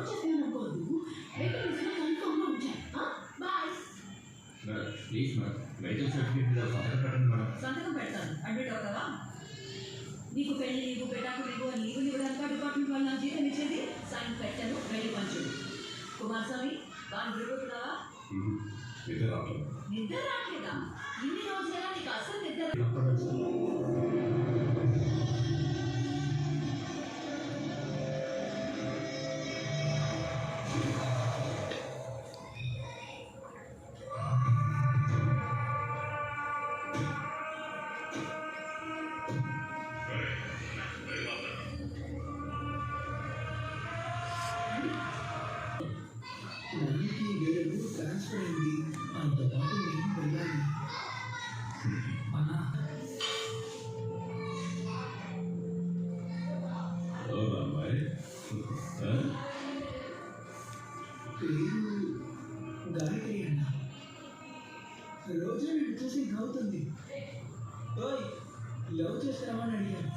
చెప్పాను అనుకోదు వెహికల్ కన్ఫర్మ్గా ఉంచాను. బాయ్ madam please madam vehicle certificate మీద సంతకం పెట్టండి మేడం. సంతకం పెడతాను. అడ్మిట్ అవుతావా? నీకు పెళ్లి లీవు పెటాకు లీవు అని లీవులు ఇవ్వడానికి డిపార్ట్మెంట్ వాళ్ళు నాకు జీతం ఇచ్చేది. సైన్ పెట్టాను, వెళ్ళి పంచుడు. కుమారస్వామి దాన్ని విడిపోతున్నావా? నిద్ర రావట్లేదు. నిద్ర రావట్లేదా? ఇన్ని రోజులుగా నీకు అసలు నిద్ర నన్నికి వేరు ట్రాన్స్ఫర్ అయింది. అంత పాటు నేను వెళ్ళాలి. అన్నా అమ్మాయి పేరు గాయత్రి అన్న. రోజు నేను చూసి నవ్వుతుంది. ఓయ్ లవ్ చేస్తావా అని అడిగాను.